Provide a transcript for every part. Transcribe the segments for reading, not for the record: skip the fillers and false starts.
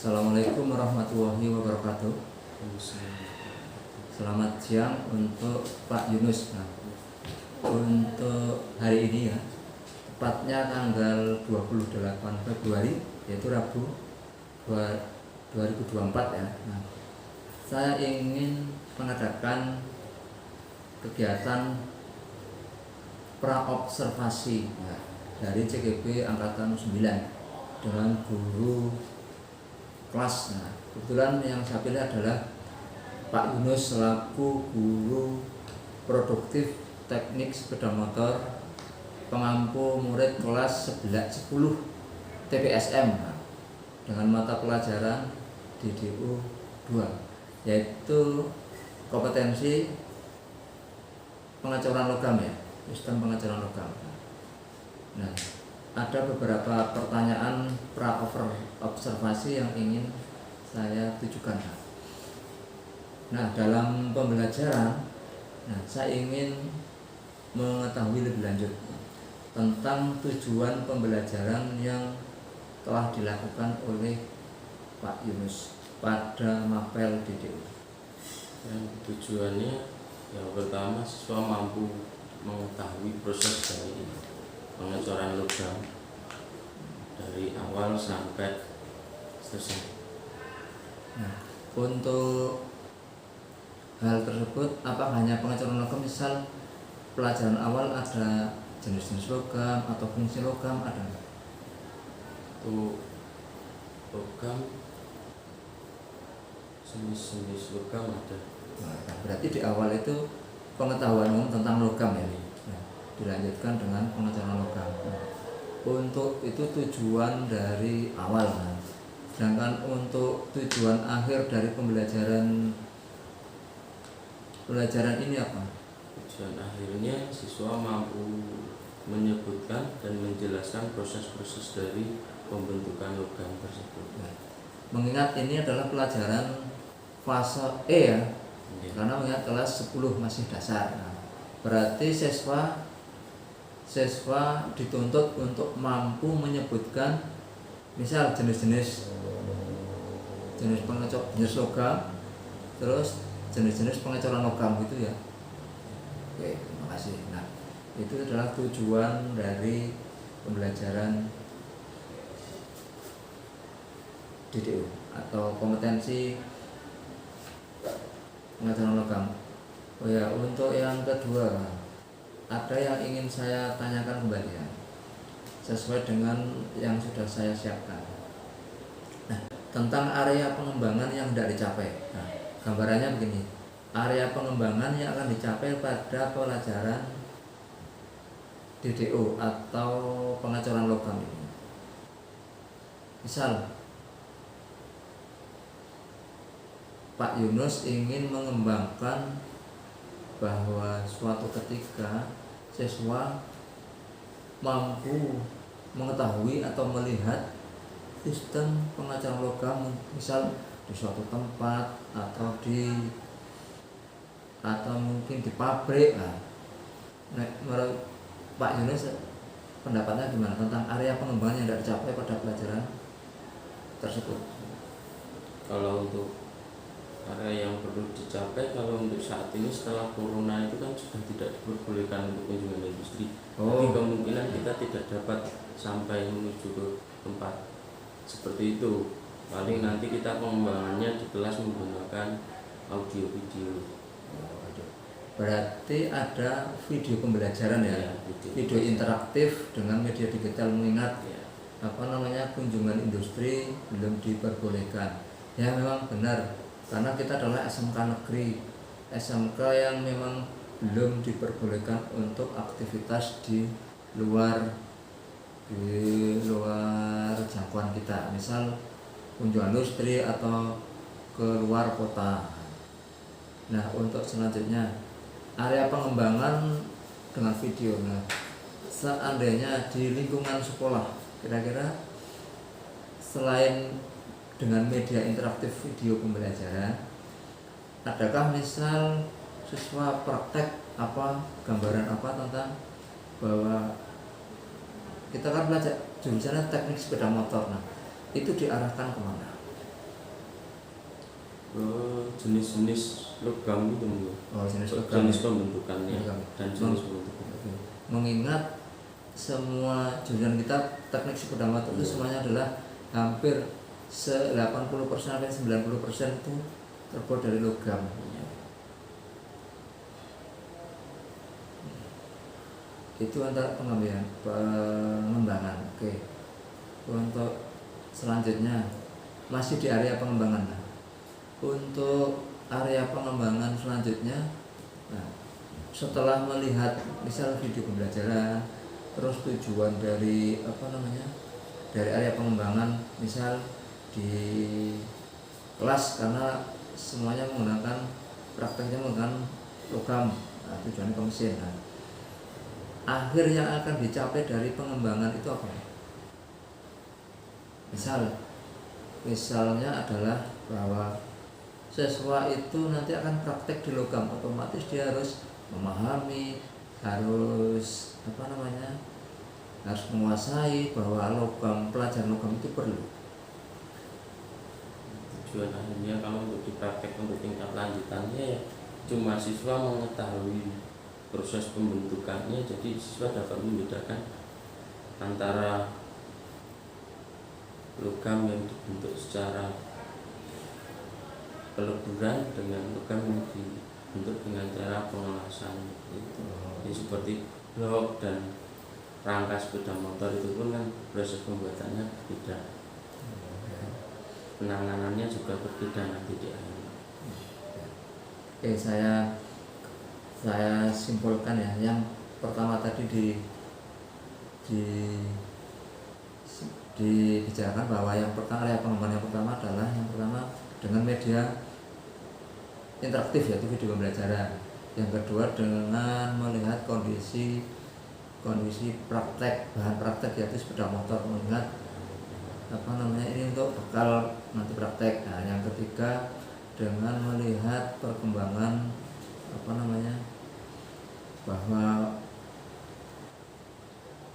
Assalamualaikum warahmatullahi wabarakatuh. Selamat siang untuk Pak Yunus. Nah, untuk hari ini ya, tepatnya tanggal 28 Februari, yaitu Rabu 2024 ya. Nah, saya ingin mengadakan kegiatan praobservasi ya, dari CGP Angkatan 9 dengan guru kelas. Nah, kebetulan yang saya pilih adalah Pak Yunus selaku guru produktif teknik sepeda motor pengampu murid kelas 10 TPSM dengan mata pelajaran DDU 2, yaitu kompetensi pengecoran logam ya, sistem pengecoran logam. Nah, ada beberapa pertanyaan pra-observasi yang ingin saya tujukan. Nah, dalam pembelajaran, saya ingin mengetahui lebih lanjut tentang tujuan pembelajaran yang telah dilakukan oleh Pak Yunus pada mapel DDU. Yang tujuannya yang pertama, siswa mampu mengetahui proses dari pengecoran logam dari awal sampai selesai. Nah, untuk hal tersebut, apa hanya pengecoran logam, misal pelajaran awal ada jenis-jenis logam atau fungsi logam, ada nggak? Untuk logam, jenis-jenis logam ada. Nah, berarti di awal itu pengetahuan umum tentang logam ya. Nah, dilanjutkan dengan pengecoran logam. Nah, untuk itu tujuan dari awal. Nah, sedangkan untuk tujuan akhir dari pembelajaran ini apa? Tujuan akhirnya siswa mampu menyebutkan dan menjelaskan proses-proses dari pembentukan logam tersebut. Nah, mengingat ini adalah pelajaran fase E ya, karena mengingat kelas 10 masih dasar. Nah, berarti siswa dituntut untuk mampu menyebutkan misal jenis logam, terus jenis-jenis pengecoran logam gitu ya. Oke, terima kasih. Nah, itu adalah tujuan dari pembelajaran DDU atau kompetensi pengecoran logam. Oh ya, untuk yang kedua, ada yang ingin saya tanyakan kembali ya, sesuai dengan yang sudah saya siapkan. Nah, tentang area pengembangan yang tidak dicapai. Nah, gambarannya begini, area pengembangan yang akan dicapai pada pelajaran DDO atau pengecoran logam ini. Misal, Pak Yunus ingin mengembangkan bahwa suatu ketika siswa mampu mengetahui atau melihat sistem pengecoran logam, misal di suatu tempat atau mungkin di pabrik. Nah, menurut Pak Yunus pendapatnya gimana tentang area pengembangan yang tidak dicapai pada pelajaran tersebut? Kalau untuk area yang perlu dicapai, kalau untuk saat ini setelah corona itu kan sudah tidak diperbolehkan untuk kunjungan industri. Jadi kemungkinan kita tidak dapat sampai menuju ke tempat seperti itu. Paling nanti kita pengembangannya di kelas menggunakan audio video. Berarti ada video pembelajaran ya, video interaktif dengan media digital, mengingat kunjungan industri belum diperbolehkan. Ya memang benar, karena kita adalah SMK negeri, SMK yang memang belum diperbolehkan untuk aktivitas di luar jangkauan kita, misal kunjungan industri atau ke luar kota. Nah, untuk selanjutnya area pengembangan dengan video. Nah, seandainya di lingkungan sekolah, kira-kira selain dengan media interaktif video pembelajaran, adakah misal siswa praktek gambaran tentang bahwa kita kan belajar jurusannya teknik sepeda motor. Nah, itu diarahkan kemana? jenis-jenis logam itu mungkin. Jenis pembentukannya dan jenis pembentukannya. Oke. Mengingat semua jurusan kita teknik sepeda motor itu semuanya adalah hampir 80% sampai 90% itu terbuat dari logam. Itu antara pengembangan. Oke. Untuk selanjutnya masih di area pengembangan. Nah, untuk area pengembangan selanjutnya, nah, setelah melihat misal video pembelajaran, terus tujuan dari dari area pengembangan, misal di kelas karena semuanya menggunakan prakteknya menggunakan logam, nah, tujuannya ke mesin. Nah, akhir yang akan dicapai dari pengembangan itu apa? Misalnya adalah bahwa siswa itu nanti akan praktek di logam, otomatis dia harus memahami, harus harus menguasai bahwa pelajaran logam itu perlu. Tujuan akhirnya kalau untuk dipraktek untuk tingkat lanjutannya ya cuma siswa mengetahui proses pembentukannya, jadi siswa dapat membedakan antara logam yang dibentuk secara peleburan dengan logam yang dibentuk dengan cara pengelasan itu. Jadi seperti blok dan rangka sepeda motor itu pun kan proses pembuatannya berbeda, penanganannya juga berbeda nanti di akhir. Oke, saya simpulkan ya. Yang pertama tadi dibicarakan bahwa yang pertama, area pengembangan yang pertama adalah dengan media interaktif yaitu video pembelajaran. Yang kedua dengan melihat kondisi praktek, bahan praktek yaitu sepeda motor, melihat ini untuk bekal nanti praktek. Nah, yang ketiga dengan melihat perkembangan bahwa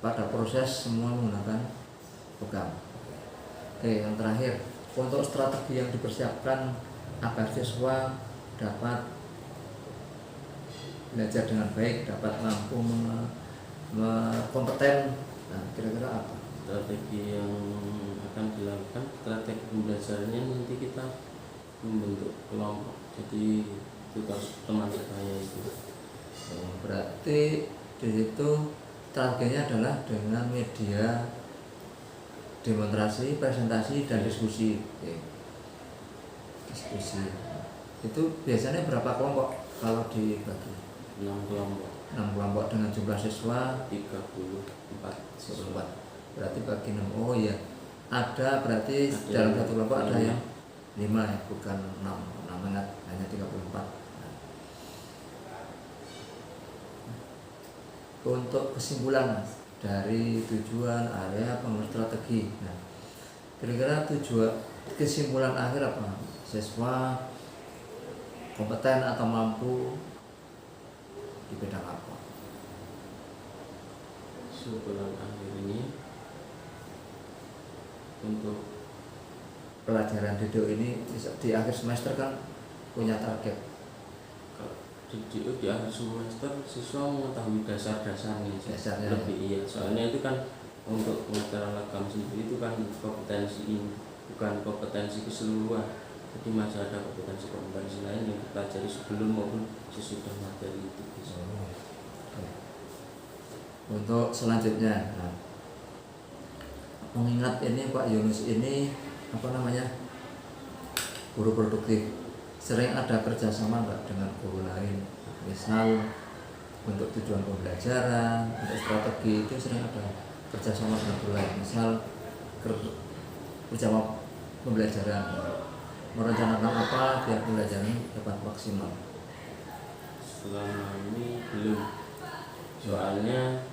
pada proses semua menggunakan logam. Oke, yang terakhir untuk strategi yang dipersiapkan agar siswa dapat belajar dengan baik, dapat mampu kompeten. Nah, kira-kira apa strategi yang akan dilakukan? Strategi pembelajarannya nanti kita membentuk kelompok, jadi tugas teman saya itu. Berarti di situ targetnya adalah dengan media demonstrasi, presentasi, dan diskusi. Oke. Diskusi itu biasanya berapa kelompok kalau dibagi? 6 kelompok. 6 kelompok dengan jumlah siswa 34 siswa. Berarti bagi 6. Oh iya, ada berarti dalam satu kelompok ada yang 5 ya, bukan 6 hanya 34. Untuk kesimpulan dari tujuan area pengembangan strategi, nah, kira-kira kesimpulan akhir apa? Siswa kompeten atau mampu di bidang apa? Kesimpulan akhir ini untuk pelajaran DDO ini di akhir semester kan punya target. DDO di akhir semester siswa mengetahui dasarnya lebih iya. Soalnya itu kan untuk pelajaran logam sendiri itu kan kompetensi, bukan kompetensi keseluruhan. Jadi masih ada kompetensi lain yang dipelajari sebelum maupun sesudah materi itu. Untuk selanjutnya, nah, mengingat ini Pak Yunus ini guru produktif, sering ada kerjasama nggak dengan guru lain? Misal untuk tujuan pembelajaran, untuk strategi itu sering ada kerjasama dengan guru lain. Misal kerjasama pembelajaran, merencanakan apa biar pembelajaran dapat maksimal. Selama ini belum, soalnya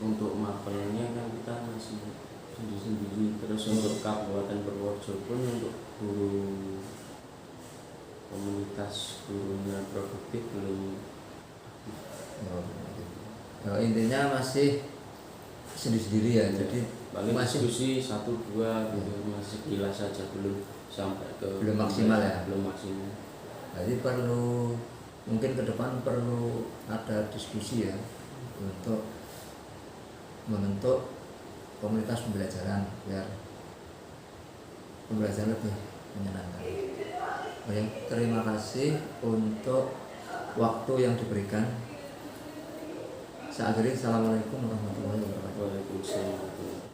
untuk mapelnya kan kita masih sendiri-sendiri. Terus untuk Kabupaten Purworejo pun untuk guru komunitas gurunya produktif belum. Intinya masih sendiri-sendiri ya. Jadi paling diskusi 1-2 gitu, masih sekilas saja, belum sampai ke belum maksimal ya. Belum maksimal. Jadi perlu, mungkin ke depan perlu ada diskusi ya untuk membentuk komunitas pembelajaran biar pembelajaran lebih menyenangkan. Baik, terima kasih untuk waktu yang diberikan. Saya akhiri, assalamualaikum warahmatullahi wabarakatuh. Waalaikumsalam.